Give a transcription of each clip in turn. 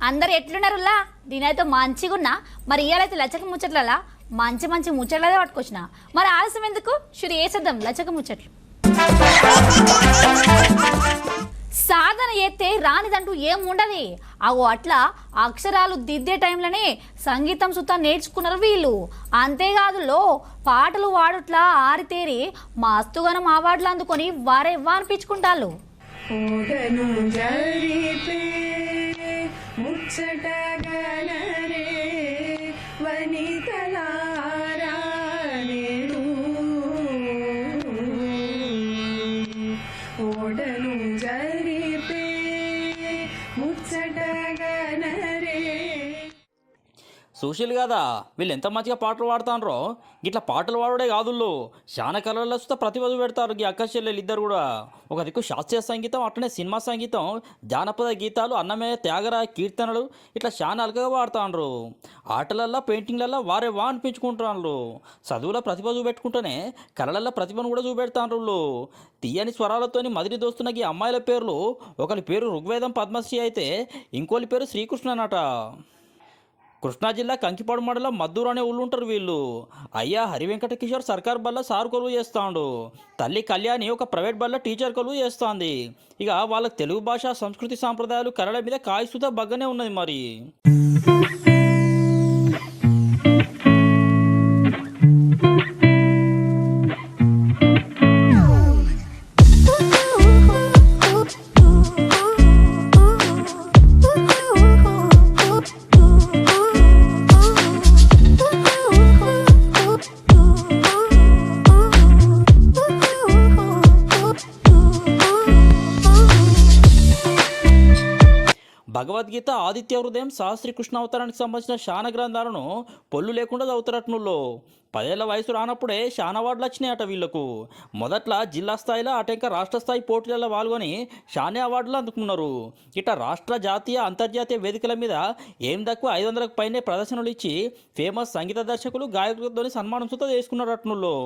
అందరు ఎట్లున్నారులా నేనైతే మంచిగున్నా. మరి ఇయాలైతే లచ్చక ముచ్చట్లలా మంచి మంచి ముచ్చట్లదే పట్టుకొచ్చిన. మరి ఆలస్యం ఎందుకు, షురు వేసేద్దాం లచ్చక ముచ్చట్లు. సాధన చేస్తే రానిదంటూ ఏముండదు. అగో అట్లా అక్షరాలు దిద్దే టైంలోనే సంగీతం సుతా నేర్చుకున్నారు వీళ్ళు. అంతేకాదు పాటలు వాడుట్లా ఆరితేరి మస్తుగానం అవార్డులు అందుకొని వారెవ్వా అనిపించుకుంటారు. సోషల్ కదా వీళ్ళు ఎంత మంచిగా పాటలు పాడుతాన్రో. ఇట్లా పాటలు పాడుడే కాదుల్లో చాలా కళల్లో చూస్తే ప్రతిభ పెడతారు. ఈ అక్క చెల్లెలు ఇద్దరు కూడా ఒక దిక్కు శాస్త్రీయ సంగీతం, అట్లనే సినిమా సంగీతం, జానపద గీతాలు, అన్నమయ్య త్యాగరాయ కీర్తనలు ఇట్లా చాలా అలకగా పాడుతాండ్రు. ఆటలల్లో పెయింటింగ్లల్లో వారే వా అనిపించుకుంటున్నారు. చదువులో ప్రతిభ చూపెట్టుకుంటేనే కళలల్లో ప్రతిభను కూడా చూపెడతాండ్రు. తీయని స్వరాలతోని మదిరి దోస్తున్న ఈ అమ్మాయిల పేర్లు ఒకరి పేరు ఋగ్వేదం పద్మశ్రీ అయితే ఇంకోరి పేరు శ్రీకృష్ణ అన్నట. కృష్ణా జిల్లా కంకిపాడు మండలం మద్దూరు అనే ఊళ్ళు ఉంటారు వీళ్ళు. అయ్యా హరివెంకట కిషోర్ సర్కార్ బల్ల సార్ కొలువు చేస్తాడు. తల్లి కళ్యాణి ఒక ప్రైవేట్ బల్ల టీచర్ కొలువు చేస్తుంది. ఇక వాళ్ళకి తెలుగు భాష, సంస్కృతి, సాంప్రదాయాలు, కళల మీద కాయసుత బగ్గనే ఉన్నది. మరి భగవద్గీత, ఆదిత్య హృదయం, సహస్రీ కృష్ణ అవతారానికి సంబంధించిన శాన గ్రంథాలను పొల్లు లేకుండా చదువుతున్నట్టులో 10 ఏళ్ల వయసు రానప్పుడే శాన అవార్డులు వచ్చినాయట వీళ్లకు. మొదట్లో జిల్లా స్థాయిలో అటెంక రాష్ట్ర స్థాయి పోటీలలో పాల్గొని శానే అవార్డులు అందుకున్నారు. ఇట్లా రాష్ట్ర, జాతీయ, అంతర్జాతీయ వేదికల మీద ఏం తక్కువ 500కు పైనే ప్రదర్శనలు ఇచ్చి ఫేమస్ సంగీత దర్శకులు, గాయకులతో సన్మానం సుతా చేసుకున్నారట్టులో.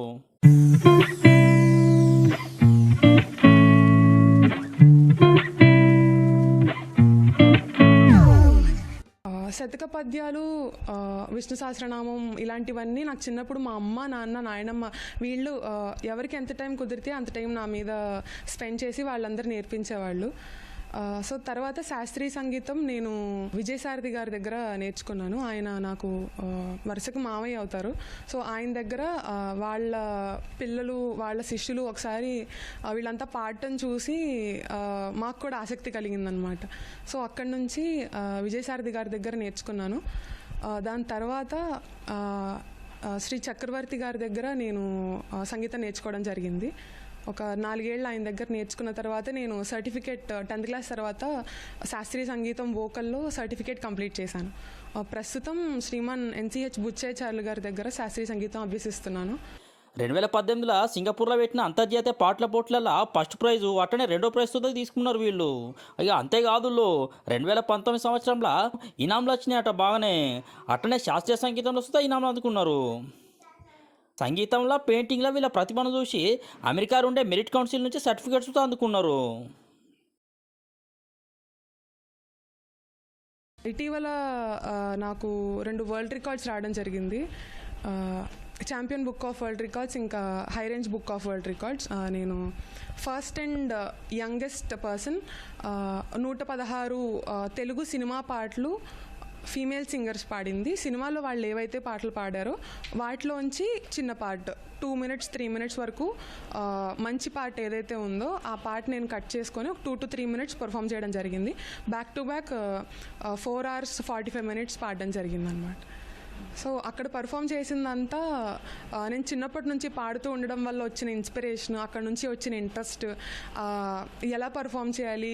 శతక పద్యాలు, విష్ణు సహస్రనామం ఇలాంటివన్నీ నాకు చిన్నప్పుడు మా అమ్మ, నాన్న, నాయనమ్మ వీళ్ళు ఎవరికి ఎంత టైం కుదిరితే అంత టైం నా మీద స్పెండ్ చేసి వాళ్ళందరూ నేర్పించేవాళ్ళు. సో తర్వాత శాస్త్రీయ సంగీతం నేను విజయసారథి గారి దగ్గర నేర్చుకున్నాను. ఆయన నాకు వరుసకు మామయ్య అవుతారు. సో ఆయన దగ్గర వాళ్ళ పిల్లలు, వాళ్ళ శిష్యులు ఒకసారి వీళ్ళంతా పాడటం చూసి మాకు కూడా ఆసక్తి కలిగిందనమాట. సో అక్కడి నుంచి విజయసారథి గారి దగ్గర నేర్చుకున్నాను. దాని తర్వాత శ్రీ చక్రవర్తి గారి దగ్గర నేను సంగీతం నేర్చుకోవడం జరిగింది. ఒక 4 ఏళ్ళు ఆయన దగ్గర నేర్చుకున్న తర్వాత నేను సర్టిఫికేట్ 10th క్లాస్ తర్వాత శాస్త్రీయ సంగీతం వోకల్లో సర్టిఫికేట్ కంప్లీట్ చేశాను. ప్రస్తుతం శ్రీమాన్ NCH బుచ్చయ్యచార్యులు గారి దగ్గర శాస్త్రీయ సంగీతం అభ్యసిస్తున్నాను. 2018లో సింగపూర్లో పెట్టిన అంతర్జాతీయ పాటల పోటీలలో ఫస్ట్ ప్రైజు, అట్లనే 2వ ప్రైజ్తో తీసుకున్నారు వీళ్ళు. ఇక అంతేకాదు 2019 సంవత్సరంలో ఇనాంలు వచ్చినాయట బాగానే. అట్లనే శాస్త్రీయ సంగీతంలో సుతా ఇనాంలు అందుకున్నారు. సంగీతంలో, పెయింటింగ్లో వీళ్ళ ప్రతిభను చూసి అమెరికా ఉండే మెరిట్ కౌన్సిల్ నుంచి సర్టిఫికేట్స్ అందుకున్నారు. ఇటీవల నాకు 2 వరల్డ్ రికార్డ్స్ రావడం జరిగింది. Champion book of world records, ఇంకా high range book of world records. నేను first and youngest person. 116 Telugu cinema పాటలు ఫీమేల్ సింగర్స్ పాడింది. సినిమాలో వాళ్ళు ఏవైతే పాటలు పాడారో వాటిలోంచి చిన్న పార్ట్ 2 minutes 3 minutes వరకు మంచి పార్ట్ ఏదైతే ఉందో ఆ పార్ట్ నేను కట్ చేసుకొని ఒక 2 to 3 minutes పర్ఫామ్ చేయడం జరిగింది. Back to back 4 hours 45 minutes పాడడం జరిగింది అనమాట. సో అక్కడ పర్ఫామ్ చేసిందంతా నేను చిన్నప్పటి నుంచి పాడుతూ ఉండడం వల్ల వచ్చిన ఇన్స్పిరేషన్, అక్కడ నుంచి వచ్చిన ఇంట్రెస్ట్, ఎలా పర్ఫామ్ చేయాలి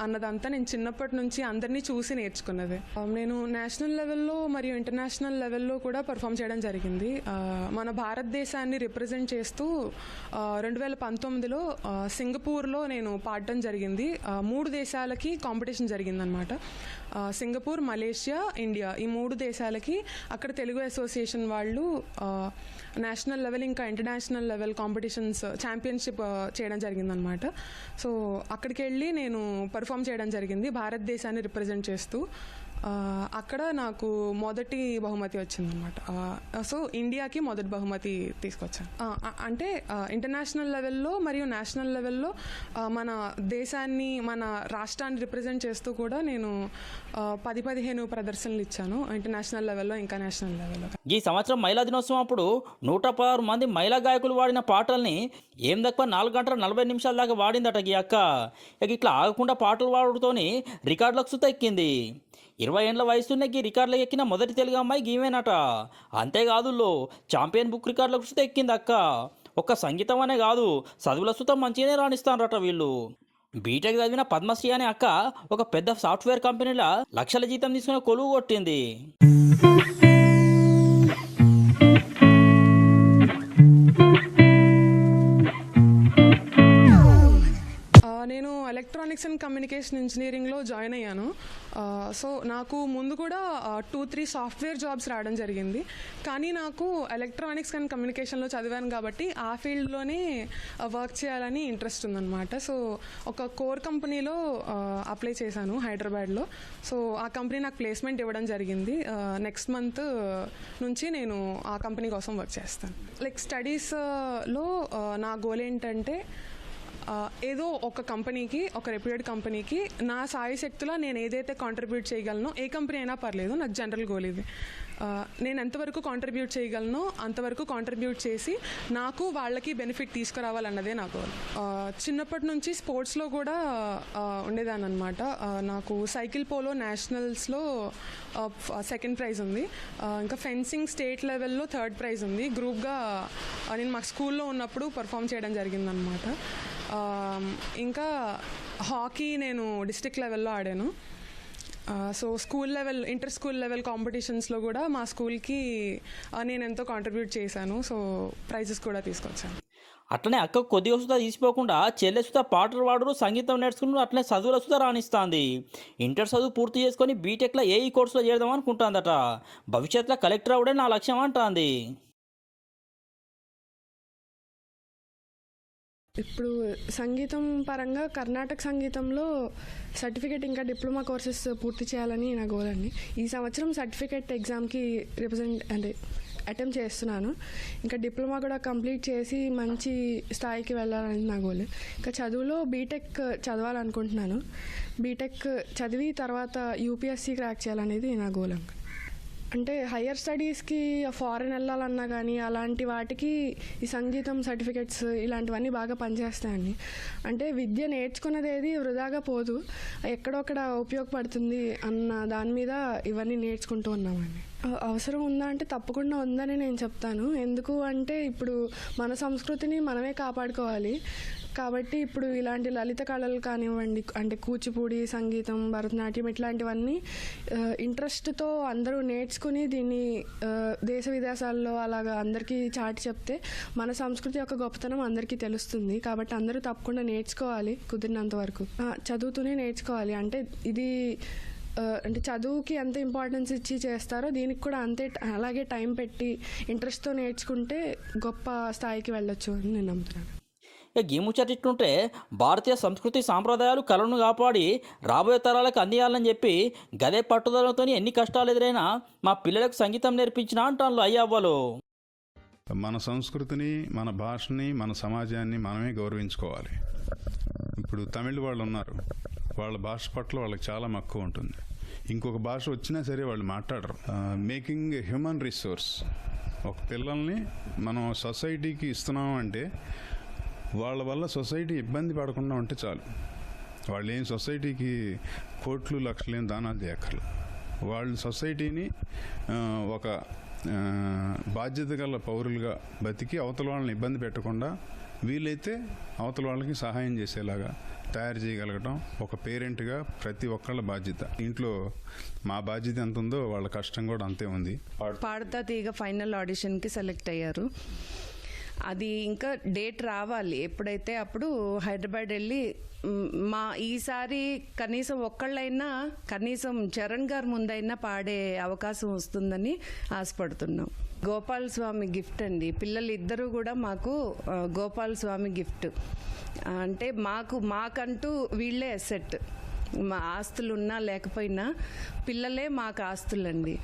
అన్నదంతా నేను చిన్నప్పటి నుంచి అందరినీ చూసి నేర్చుకున్నది. నేను నేషనల్ లెవెల్లో మరియు ఇంటర్నేషనల్ లెవెల్లో కూడా పర్ఫామ్ చేయడం జరిగింది. మన భారతదేశాన్ని రిప్రజెంట్ చేస్తూ 2019లో సింగపూర్లో నేను పాడడం జరిగింది. 3 దేశాలకి కాంపిటీషన్ జరిగిందనమాట. సింగపూర్, మలేషియా, ఇండియా ఈ 3 దేశాలకి అక్కడ తెలుగు అసోసియేషన్ వాళ్ళు నేషనల్ లెవెల్ ఇంకా ఇంటర్నేషనల్ లెవెల్ కాంపిటీషన్స్ ఛాంపియన్షిప్ చేయడం జరిగిందనమాట. సో అక్కడికి వెళ్ళి నేను పర్ఫామ్ చేయడం జరిగింది భారతదేశాన్ని రిప్రజెంట్ చేస్తూ. అక్కడ నాకు మొదటి బహుమతి వచ్చిందనమాట. సో ఇండియాకి మొదటి బహుమతి తీసుకొచ్చాను. అంటే ఇంటర్నేషనల్ లెవెల్లో మరియు నేషనల్ లెవెల్లో మన దేశాన్ని, మన రాష్ట్రాన్ని రిప్రజెంట్ చేస్తూ కూడా నేను 10-15 ప్రదర్శనలు ఇచ్చాను ఇంటర్నేషనల్ లెవెల్లో, ఇంకా నేషనల్ లెవెల్లో. ఈ సంవత్సరం మహిళా దినోత్సవం అప్పుడు 116 మంది మహిళా గాయకులు వాడిన పాటల్ని ఏం తక్కువ 4 గంటల 40 నిమిషాల దాకా వాడిందట ఈ అక్క. ఇక ఇట్లా ఆగకుండా పాటలు వాడుతోని రికార్డులకు సుత ఎక్కింది. 20 ఏళ్ల వయసులోనే ఈ రికార్డులకు ఎక్కిన మొదటి తెలుగు అమ్మాయి గీవేనట. అంతేకాదు ఛాంపియన్ బుక్ రికార్డులకు సుత ఎక్కింది అక్క. ఒక్క సంగీతం అనే కాదు, చదువుల సుత మంచిగానే రాణిస్తానరట వీళ్ళు. బీటెక్ చదివిన పద్మశ్రీ అనే అక్క ఒక పెద్ద సాఫ్ట్వేర్ కంపెనీలో లక్షల జీతం తీసుకునే కొలువు కొట్టింది. నేను ఎలక్ట్రానిక్స్ అండ్ కమ్యూనికేషన్ ఇంజనీరింగ్లో జాయిన్ అయ్యాను. సో నాకు ముందు కూడా 2-3 సాఫ్ట్వేర్ జాబ్స్ రావడం జరిగింది. కానీ నాకు ఎలక్ట్రానిక్స్ అండ్ కమ్యూనికేషన్లో చదివాను కాబట్టి ఆ ఫీల్డ్లోనే వర్క్ చేయాలని ఇంట్రెస్ట్ ఉందన్నమాట. సో ఒక కోర్ కంపెనీలో అప్లై చేశాను హైదరాబాద్లో. సో ఆ కంపెనీ నాకు ప్లేస్మెంట్ ఇవ్వడం జరిగింది. నెక్స్ట్ మంత్ నుంచి నేను ఆ కంపెనీ కోసం వర్క్ చేస్తాను. లైక్ స్టడీస్లో నా గోల్ ఏంటంటే ఏదో ఒక కంపెనీకి, ఒక రెప్యూటెడ్ కంపెనీకి నా సాయి శక్తిలో నేను ఏదైతే కాంట్రిబ్యూట్ చేయగలనో, ఏ కంపెనీ అయినా పర్లేదు, నాకు జనరల్ గోల్ ఇది. నేను ఎంతవరకు కాంట్రిబ్యూట్ చేయగలనో అంతవరకు కాంట్రిబ్యూట్ చేసి నాకు వాళ్ళకి బెనిఫిట్ తీసుకురావాలన్నదే నా గోల్. చిన్నప్పటి నుంచి స్పోర్ట్స్లో కూడా ఉండేదాన్ని అనమాట. నాకు సైకిల్ పోలో నేషనల్స్లో 2nd ప్రైజ్ ఉంది. ఇంకా ఫెన్సింగ్ స్టేట్ లెవెల్లో 3rd ప్రైజ్ ఉంది. గ్రూప్గా నేను మా స్కూల్లో ఉన్నప్పుడు పర్ఫామ్ చేయడం జరిగిందనమాట. ఇంకా హాకీ నేను డిస్ట్రిక్ట్ లెవెల్లో ఆడాను. So school level, inter school level కాంపిటీషన్స్లో కూడా మా స్కూల్కి నేను ఎంతో కాంట్రిబ్యూట్ చేశాను. సో ప్రైజెస్ కూడా తీసుకొచ్చాను. అట్లనే అక్క కొద్దిగా సుతా తీసిపోకుండా చెల్లె సుతా పాటలు వాడు, సంగీతం నేర్చుకుని అట్లనే చదువుల సుతా రాణిస్తుంది. ఇంటర్ చదువు పూర్తి చేసుకొని బీటెక్లో ఏఈ కోర్సులో చేద్దాం అనుకుంటుందట. భవిష్యత్తులో కలెక్టర్ అవడే నా లక్ష్యం అంటుంది. ఇప్పుడు సంగీతం పరంగా కర్ణాటక సంగీతంలో సర్టిఫికేట్ ఇంకా డిప్లొమా కోర్సెస్ పూర్తి చేయాలని నా గోల్ అండి. ఈ సంవత్సరం సర్టిఫికేట్ ఎగ్జామ్కి అటెంప్ట్ చేస్తున్నాను. ఇంకా డిప్లొమా కూడా కంప్లీట్ చేసి మంచి స్థాయికి వెళ్ళాలని నా గోల్. ఇంకా చదువులో బీటెక్ చదవాలనుకుంటున్నాను. బీటెక్ చదివి తర్వాత యూపీఎస్సీ క్రాక్ చేయాలనేది నా గోల్. అంటే హయ్యర్ స్టడీస్కి ఫారెన్ వెళ్ళాలన్నా కానీ అలాంటి వాటికి ఈ సంగీతం సర్టిఫికెట్స్ ఇలాంటివన్నీ బాగా పనిచేస్తాయండి. అంటే విద్య నేర్చుకున్నది ఏది వృధాగా పోదు, ఎక్కడొక్కడ ఉపయోగపడుతుంది అన్న దాని మీద ఇవన్నీ నేర్చుకుంటూ ఉన్నామండి. అవసరం ఉందా అంటే తప్పకుండా ఉందని నేను చెప్తాను. ఎందుకు అంటే ఇప్పుడు మన సంస్కృతిని మనమే కాపాడుకోవాలి కాబట్టి ఇప్పుడు ఇలాంటి లలిత కళలు కానివ్వండి, అంటే కూచిపూడి, సంగీతం, భరతనాట్యం ఇట్లాంటివన్నీ ఇంట్రెస్ట్తో అందరూ నేర్చుకుని దీన్ని దేశ విదేశాల్లో అలాగా అందరికీ చాటి చెప్తే మన సంస్కృతి యొక్క గొప్పతనం అందరికీ తెలుస్తుంది. కాబట్టి అందరూ తప్పకుండా నేర్చుకోవాలి, కుదిరినంత వరకు చదువుతూనే నేర్చుకోవాలి. అంటే ఇది అంటే చదువుకి ఎంత ఇంపార్టెన్స్ ఇచ్చి చేస్తారో దీనికి కూడా అంతే, అలాగే టైం పెట్టి ఇంట్రెస్ట్తో నేర్చుకుంటే గొప్ప స్థాయికి వెళ్ళొచ్చు అని నేను నమ్ముతున్నాను. ఇక ఈ ముచ్చటిట్టుంటే భారతీయ సంస్కృతి సాంప్రదాయాలు కళను కాపాడి రాబోయే తరాలకు అందియాలని చెప్పి గదే పట్టుదలతో ఎన్ని కష్టాలు ఎదురైనా మా పిల్లలకు సంగీతం నేర్పించిన అంటాను అయ్యవ్వలు. మన సంస్కృతిని, మన భాషని, మన సమాజాన్ని మనమే గౌరవించుకోవాలి. ఇప్పుడు తమిళ వాళ్ళు ఉన్నారు, వాళ్ళ భాష పట్ల వాళ్ళకి చాలా మక్కువ ఉంటుంది. ఇంకొక భాష వచ్చినా సరే వాళ్ళు మాట్లాడరు. Making human resource. ఒక పిల్లల్ని మనం సొసైటీకి ఇస్తున్నాం అంటే వాళ్ళ వల్ల సొసైటీ ఇబ్బంది పడకుండా ఉంటే చాలు. వాళ్ళు ఏం సొసైటీకి కోట్లు లక్షలు ఏం దానాలు చేయక్కర్లేదు. వాళ్ళు సొసైటీని ఒక బాధ్యత గల పౌరులుగా బతికి అవతల వాళ్ళని ఇబ్బంది పెట్టకుండా వీలైతే అవతల వాళ్ళకి సహాయం చేసేలాగా తయారు చేయగలగటం ఒక పేరెంట్గా ప్రతి ఒక్కళ్ళ బాధ్యత. ఇంట్లో మా బాధ్యత ఎంత ఉందో వాళ్ళ కష్టం కూడా అంతే ఉంది. పాడతా తీగ ఫైనల్ ఆడిషన్కి సెలెక్ట్ అయ్యారు. అది ఇంకా డేట్ రావాలి, ఎప్పుడైతే అప్పుడు హైదరాబాద్ వెళ్ళి మా ఈసారి కనీసం ఒక్కళ్ళైనా కనీసం చరణ్ గారు ముందైనా పాడే అవకాశం వస్తుందని ఆశపడుతున్నాం. గోపాల్ స్వామి గిఫ్ట్ అండి, పిల్లలు ఇద్దరు కూడా మాకు గోపాల్ స్వామి గిఫ్ట్. అంటే మాకంటూ వీళ్ళే అసెట్. మా ఆస్తులు ఉన్నా లేకపోయినా పిల్లలే మాకు ఆస్తులండి.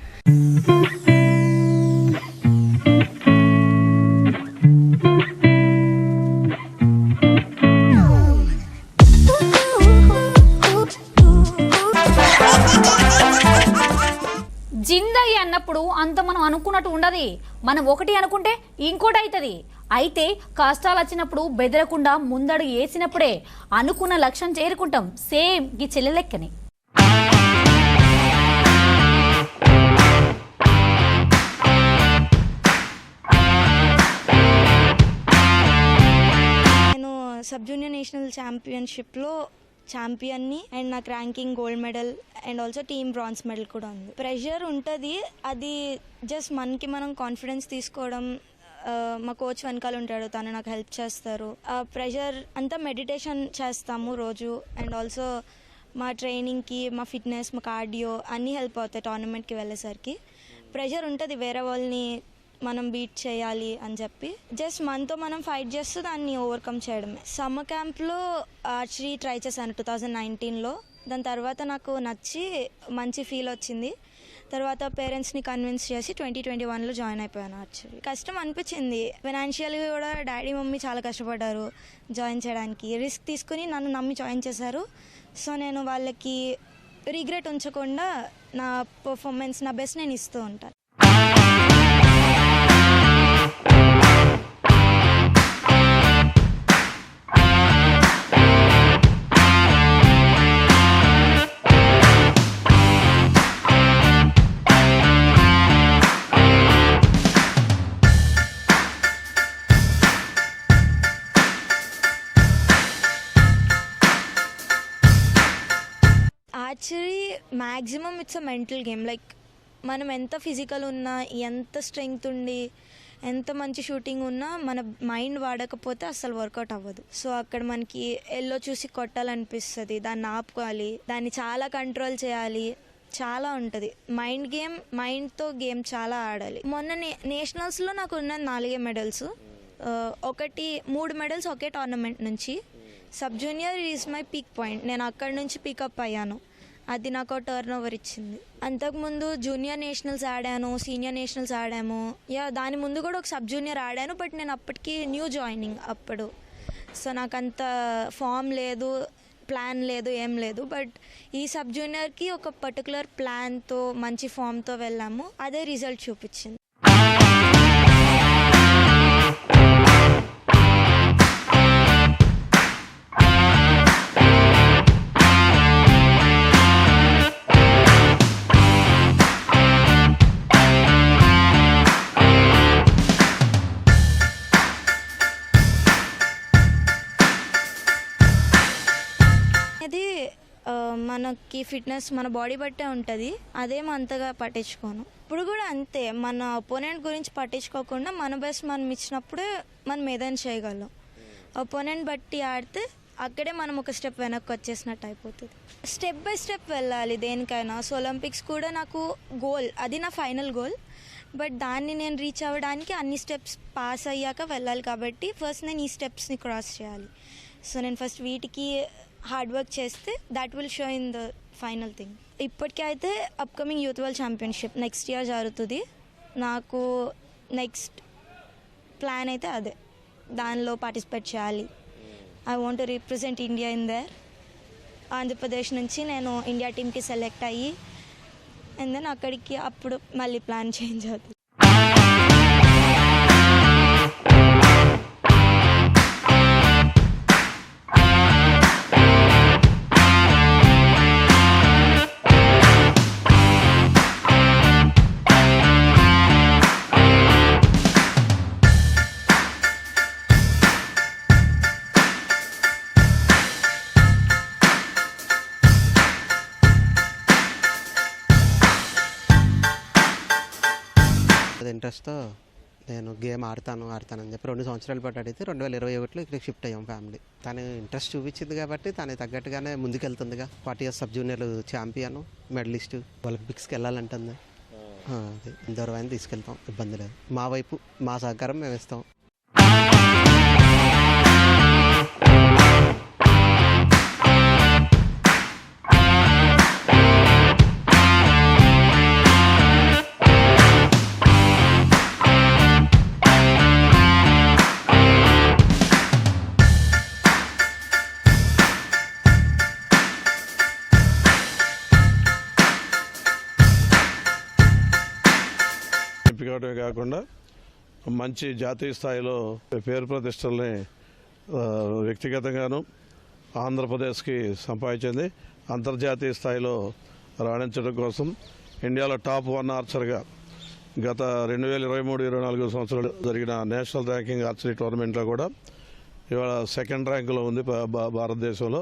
జిందగీ అన్నప్పుడు అంత మనం అనుకున్నట్టు ఉండదు. మనం ఒకటి అనుకుంటే ఇంకోటి అవుతుంది. అయితే కష్టాలు వచ్చినప్పుడు బెదరకుండా ముందడుగు వేసినప్పుడే అనుకున్న లక్ష్యం చేరుకుంటాం. సేమ్ ఈ చెల్లె లెక్కని. నేను సబ్ జూనియర్ నేషనల్ ఛాంపియన్షిప్లో ఛాంపియన్ని అండ్ నాకు ranking gold medal and also team bronze medal కూడా ఉంది. ప్రెషర్ ఉంటుంది, అది జస్ట్ మనకి మనం కాన్ఫిడెన్స్ తీసుకోవడం. మా కోచ్ వెనకాల ఉంటాడు, తను నాకు హెల్ప్ చేస్తారు. ఆ ప్రెషర్ అంతా మెడిటేషన్ చేస్తాము రోజు అండ్ ఆల్సో మా ట్రైనింగ్కి, మా ఫిట్నెస్, మా కార్డియో అన్నీ హెల్ప్ అవుతాయి. టోర్నమెంట్కి వెళ్ళేసరికి ప్రెషర్ ఉంటుంది, వేరే వాళ్ళని మనం బీట్ చేయాలి అని చెప్పి. జస్ట్ మనతో మనం ఫైట్ చేస్తూ దాన్ని ఓవర్కమ్ చేయడమే. సమ్మర్ క్యాంప్లో ఆర్చరీ ట్రై చేశాను 2019లో. దాని తర్వాత నాకు నచ్చి మంచి ఫీల్ వచ్చింది. తర్వాత పేరెంట్స్ని కన్విన్స్ చేసి 2021లో జాయిన్ అయిపోయాను ఆర్చరీ. కష్టం అనిపించింది, ఫైనాన్షియల్గా కూడా డాడీ మమ్మీ చాలా కష్టపడ్డారు జాయిన్ చేయడానికి. రిస్క్ తీసుకుని నన్ను నమ్మి జాయిన్ చేశారు. సో నేను వాళ్ళకి రిగ్రెట్ ఉంచకుండా నా పర్ఫార్మెన్స్, నా బెస్ట్ నేను ఇస్తూ ఉంటాను. Archery maximum it's a mental game. Like మనం ఎంత ఫిజికల్ ఉన్నా, ఎంత స్ట్రెంగ్త్ ఉండి, ఎంత మంచి షూటింగ్ ఉన్నా మన మైండ్ వాడకపోతే అస్సలు వర్కౌట్ అవ్వదు. సో అక్కడ మనకి ఎల్లో చూసి కొట్టాలనిపిస్తుంది, దాన్ని ఆపుకోవాలి, దాన్ని చాలా కంట్రోల్ చేయాలి, చాలా ఉంటుంది. మైండ్ గేమ్, మైండ్తో గేమ్ చాలా ఆడాలి. మొన్న నేషనల్స్లో నాకు ఉన్న 4 మెడల్స్. 3 మెడల్స్ ఒకే టోర్నమెంట్ నుంచి. Sub junior is my peak point. నేను అక్కడి నుంచి పికప్ అయ్యాను, అది నాకు టర్న్ ఓవర్ ఇచ్చింది. అంతకుముందు జూనియర్ నేషనల్స్ ఆడాను, సీనియర్ నేషనల్స్ ఆడాము. దాని ముందు కూడా ఒక సబ్ జూనియర్ ఆడాను, బట్ నేను అప్పటికి న్యూ జాయినింగ్ అప్పుడు. సో నాకు అంత ఫామ్ లేదు, ప్లాన్ లేదు, ఏం లేదు. బట్ ఈ సబ్ జూనియర్కి ఒక పర్టికులర్ ప్లాన్తో, మంచి ఫామ్తో వెళ్ళాము, అదే రిజల్ట్ చూపించింది. అది మనకి ఫిట్నెస్ మన బాడీ బట్టే ఉంటుంది, అదేం అంతగా పట్టించుకోను. ఇప్పుడు కూడా అంతే, మన ఒపోనెంట్ గురించి పట్టించుకోకుండా మన బెస్ట్ మనం ఇచ్చినప్పుడే మనం ఏదైనా చేయగలం. ఒపోనెంట్ బట్టి ఆడితే అక్కడే మనం ఒక స్టెప్ వెనక్కి వచ్చేసినట్టు అయిపోతుంది. స్టెప్ బై స్టెప్ వెళ్ళాలి దేనికైనా. సో ఒలింపిక్స్ కూడా నాకు గోల్, అది నా ఫైనల్ గోల్. బట్ దాన్ని నేను రీచ్ అవ్వడానికి అన్ని స్టెప్స్ పాస్ అయ్యాక వెళ్ళాలి. కాబట్టి ఫస్ట్ నేను ఈ స్టెప్స్ని క్రాస్ చేయాలి. సో నేను ఫస్ట్ వీటికి హార్డ్ వర్క్ చేస్తే that will show in the final thing. ఇప్పటికీ అయితే upcoming youth world championship next year జరుగుతుంది. నాకు నెక్స్ట్ ప్లాన్ అయితే అదే, దానిలో పార్టిసిపేట్ చేయాలి. I want to represent India in there. Andhra Pradesh నుంచి నేను ఇండియా టీమ్కి సెలెక్ట్ అయ్యి అండ్ దెన్ అక్కడికి అప్పుడు మళ్ళీ ప్లాన్ చేంజ్ అవుతుంది. ఇంట్రెస్ట్తో నేను గేమ్ ఆడతానని చెప్పి 2 సంవత్సరాల పాటు అడిగితే 2021లో ఇక్కడికి షిఫ్ట్ అయ్యాం ఫ్యామిలీ. తను ఇంట్రెస్ట్ చూపించింది కాబట్టి తను తగ్గట్టుగానే ముందుకెళ్తుందిగా. 40 years sub junior champion, medalist, ఒలింపిక్స్కి వెళ్ళాలంటుంది. అదే దూరమైన తీసుకెళ్తాం, ఇబ్బంది లేదు. మా వైపు మా సహకారం మేము ఇస్తాం. మంచి జాతీయ స్థాయిలో పేరు ప్రతిష్టల్ని వ్యక్తిగతంగాను ఆంధ్రప్రదేశ్కి సంపాదించింది. అంతర్జాతీయ స్థాయిలో రాణించడం కోసం ఇండియాలో టాప్ 1 ఆర్చర్గా గత 2023-24 సంవత్సరాలు జరిగిన నేషనల్ ర్యాంకింగ్ ఆర్చరీ టోర్నమెంట్లో కూడా ఇవాళ సెకండ్ ర్యాంకులో ఉంది భారతదేశంలో.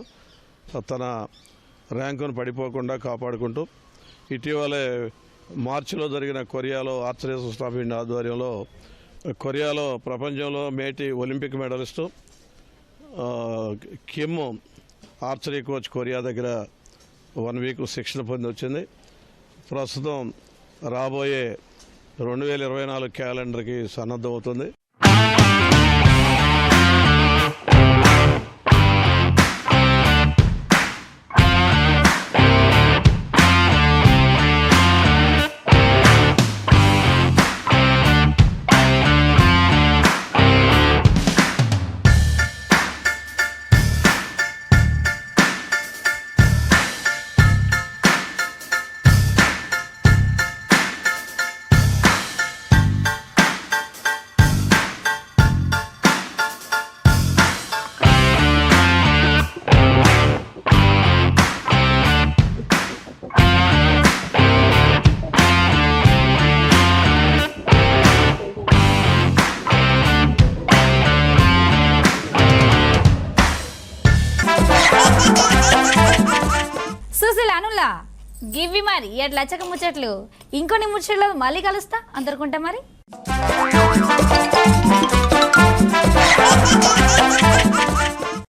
తన ర్యాంకును పడిపోకుండా కాపాడుకుంటూ ఇటీవలే మార్చిలో జరిగిన కొరియాలో ఆర్చరీ అసోసియేషన్ ఆఫ్ ఇండియా ఆధ్వర్యంలో కొరియాలో ప్రపంచంలో మేటి Olympic medallist Kim archery coach Korea దగ్గర 1 వీక్ శిక్షణ పొంది వచ్చింది. ప్రస్తుతం రాబోయే 2024 క్యాలెండర్కి సన్నద్ధమవుతుంది. సుశీలానులా గివ్వి మరి ఎట్లా ముచ్చట్లు ఇంకొన్ని ముచ్చట్లు మళ్ళీ కలుస్తా అందరుకుంటా మరి.